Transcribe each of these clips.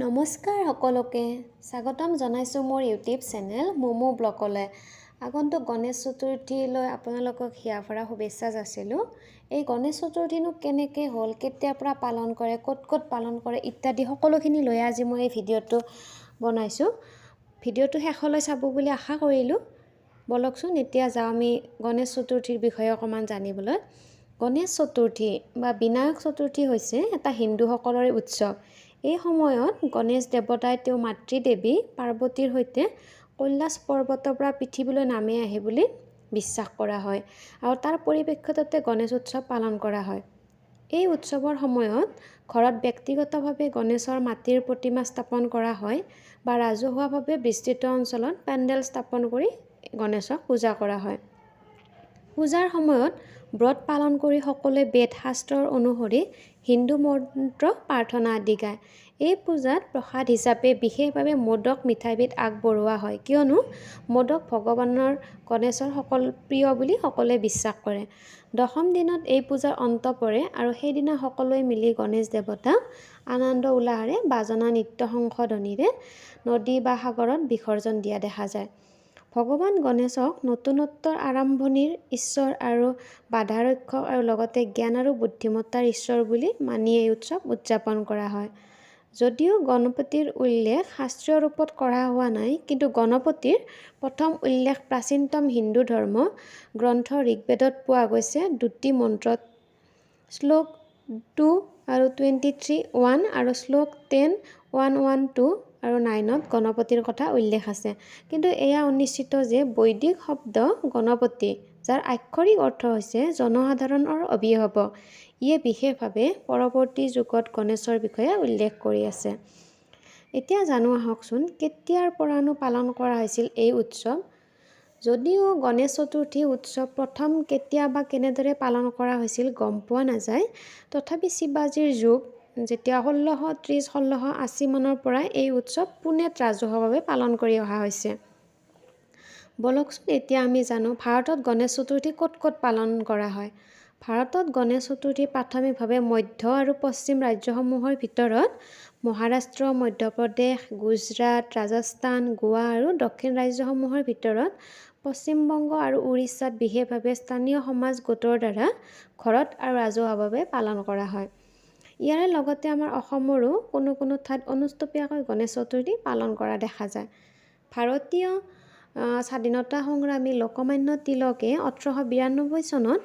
নমস্কাৰ সকলোকে স্বাগতম জনাইছো মোৰ ইউটিউব চেনেল মোমো ব্লগলৈ। আগন্তুক গণেশ চতুৰ্থীলৈ আপোনালোকক হিয়াভৰা শুভেচ্ছা যাচিলোঁ। এই গণেশ চতুৰ্থীনো কেনেকৈ হ'ল, কেতিয়াৰ পৰা পালন কৰে, ক'ত পালন কৰে ইত্যাদি সকলোখিনি লৈ আজি মই এই ভিডিঅ'টো বনাইছোঁ। ভিডিঅ'টো শেষলৈ চাব বুলি আশা কৰিলোঁ। বলকচোন এতিয়া যাওঁ আমি গণেশ চতুৰ্থীৰ বিষয়ে অকণমান জানিবলৈ। গণেশ চতুৰ্থী বা বিনায়ক চতুৰ্থী হৈছে এটা হিন্দুসকলৰে উৎসৱ। এই সময়ত গণেশ দেৱতাই তেওঁ মাতৃদেৱী পাৰ্বতীৰ সৈতে কৈলাশ পৰ্বতৰ পৰা পৃথিৱীলৈ নামি আহে বুলি বিশ্বাস কৰা হয় আৰু তাৰ পৰিপ্ৰেক্ষিততে গণেশ উৎসৱ পালন কৰা হয়। এই উৎসৱৰ সময়ত ঘৰত ব্যক্তিগতভাৱে গণেশৰ মাটিৰ প্ৰতিমা স্থাপন কৰা হয় বা ৰাজহুৱাভাৱে বিস্তৃত অঞ্চলত পেণ্ডেল স্থাপন কৰি গণেশক পূজা কৰা হয়। পূজাৰ সময়ত ব্ৰত পালন কৰি সকলোৱে বেদ শাস্ত্ৰৰ অনুসৰি হিন্দু মন্ত্ৰ প্ৰাৰ্থনা আদি গায়। এই পূজাত প্ৰসাদ হিচাপে বিশেষভাৱে মোদক মিঠাইবিধ আগবঢ়োৱা হয়, কিয়নো মোদক ভগৱানৰ গণেশৰ প্ৰিয় বুলি সকলোৱে বিশ্বাস কৰে। দশম দিনত এই পূজাৰ অন্ত পৰে আৰু সেইদিনা সকলোৱে মিলি গণেশ দেৱতাক আনন্দ উল্লাহেৰে বাজনা নৃত্য শংখধ্বনিৰে নদী বা সাগৰত বিসৰ্জন দিয়া দেখা যায়। ভগৱান গণেশক নতুনত্বৰ আৰম্ভণিৰ ঈশ্বৰ আৰু বাধাৰক্ষক আৰু লগতে জ্ঞান আৰু বুদ্ধিমত্তাৰ ঈশ্বৰ বুলি মানি এই উৎসৱ উদযাপন কৰা হয়। যদিও গণপতিৰ উল্লেখ শাস্ত্ৰীয় ৰূপত কৰা হোৱা নাই, কিন্তু গণপতিৰ প্ৰথম উল্লেখ প্ৰাচীনতম হিন্দু ধৰ্ম গ্ৰন্থ ঋগ্বেদত পোৱা গৈছে। দুটি মন্ত্ৰত শ্লোক 2 আৰু 23:1 আৰু শ্লোক 10:1-1-2 আৰু 9ত গণপতিৰ কথা উল্লেখ আছে। কিন্তু এয়া অনিশ্চিত যে বৈদিক শব্দ গণপতি, যাৰ আক্ষৰিক অৰ্থ হৈছে জনসাধাৰণৰ অভিভাৱক, ইয়ে বিশেষভাৱে পৰৱৰ্তী যুগত গণেশৰ বিষয়ে উল্লেখ কৰি আছে। এতিয়া জানো আহকচোন কেতিয়াৰ পৰানো পালন কৰা হৈছিল এই উৎসৱ। যদিও গণেশ চতুৰ্থী উৎসৱ প্ৰথম কেতিয়া বা কেনেদৰে পালন কৰা হৈছিল গম পোৱা নাযায়, তথাপি শিৱাজীৰ যুগ যেতিয়া 1630-1680 মানৰ পৰাই এই উৎসৱ পুনেত ৰাজহুৱাভাৱে পালন কৰি অহা হৈছে। বলকচোন এতিয়া আমি জানো ভাৰতত গণেশ চতুৰ্থী ক'ত পালন কৰা হয়। ভাৰতত গণেশ চতুৰ্থী প্ৰাথমিকভাৱে মধ্য আৰু পশ্চিম ৰাজ্যসমূহৰ ভিতৰত মহাৰাষ্ট্ৰ, মধ্যপ্ৰদেশ, গুজৰাট, ৰাজস্থান, গোৱা আৰু দক্ষিণ ৰাজ্যসমূহৰ ভিতৰত পশ্চিমবংগ আৰু উৰিষ্যাত বিশেষভাৱে স্থানীয় সমাজ গোটৰ দ্বাৰা ঘৰত আৰু ৰাজহুৱাভাৱে পালন কৰা হয়। ইয়াৰে লগতে আমাৰ অসমৰো কোনো ঠাইত অনুষ্টুপীয়াকৈ গণেশ চতুৰ্থী পালন কৰা দেখা যায়। ভাৰতীয় স্বাধীনতা সংগ্ৰামী লোকমান্য তিলকে 1892 চনত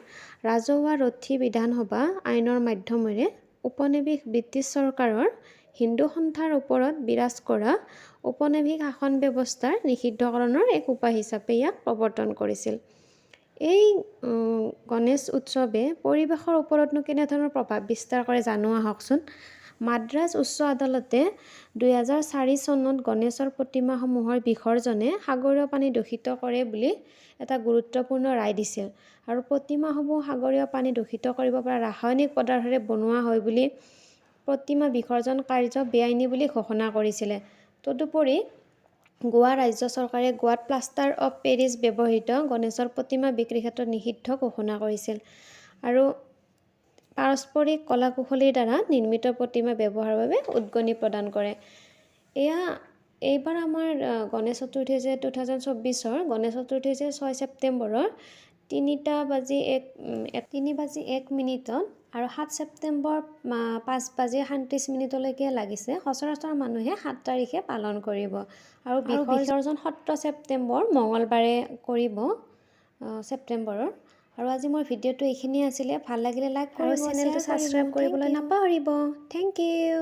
ৰাজহুৱা ৰথী বিধানসভা আইনৰ মাধ্যমেৰে উপনিৱেশ ব্ৰিটিছ চৰকাৰৰ হিন্দু সন্থাৰ ওপৰত বিৰাজ কৰা উপনিৱেশ শাসন ব্যৱস্থাৰ নিষিদ্ধকৰণৰ এক উপায় হিচাপে ইয়াক প্ৰৱৰ্তন কৰিছিল। এই গণেশ উৎসৱে পৰিৱেশৰ ওপৰতনো কেনেধৰণৰ প্ৰভাৱ বিস্তাৰ কৰে জানো আহকচোন। মাদ্ৰাজ উচ্চ আদালতে 2004 চনত গণেশৰ প্ৰতিমাসমূহৰ বিসৰ্জনে সাগৰীয় পানী দূষিত কৰে বুলি এটা গুৰুত্বপূৰ্ণ ৰায় দিছিল আৰু প্ৰতিমাসমূহ সাগৰীয় পানী দূষিত কৰিব পৰা ৰাসায়নিক পদাৰ্থৰে বনোৱা হয় বুলি প্ৰতিমা বিসৰ্জন কাৰ্য বেআইনী বুলি ঘোষণা কৰিছিলে। তদুপৰি গোৱা ৰাজ্য চৰকাৰে গোৱাত প্লাষ্টাৰ অৱ পেৰিছ ব্যৱহৃত গণেশৰ প্ৰতিমা বিক্ৰীৰ ক্ষেত্ৰত নিষিদ্ধ ঘোষণা কৰিছিল আৰু পাৰস্পৰিক কলাকুশলীৰ দ্বাৰা নিৰ্মিত প্ৰতিমা ব্যৱহাৰৰ বাবে উদগনি প্ৰদান কৰে। এইবাৰ আমাৰ গণেশ চতুৰ্থী হৈছে 2024 গণেশ চতুৰ্থী হৈছে 6 ছেপ্টেম্বৰৰ 3:01 আৰু 7 ছেপ্টেম্বৰ 5:37 লাগিছে। সচৰাচৰ মানুহে 7 তাৰিখে পালন কৰিব আৰু বিসৰ্জন 17 ছেপ্টেম্বৰ মঙলবাৰে কৰিব ছেপ্টেম্বৰৰ। আৰু আজি মোৰ ভিডিঅ'টো এইখিনি আছিলে। ভাল লাগিলে লাইক আৰু চেনেলটো ছাবস্ক্ৰাইব কৰিবলৈ নাপাহৰিব। Thank U.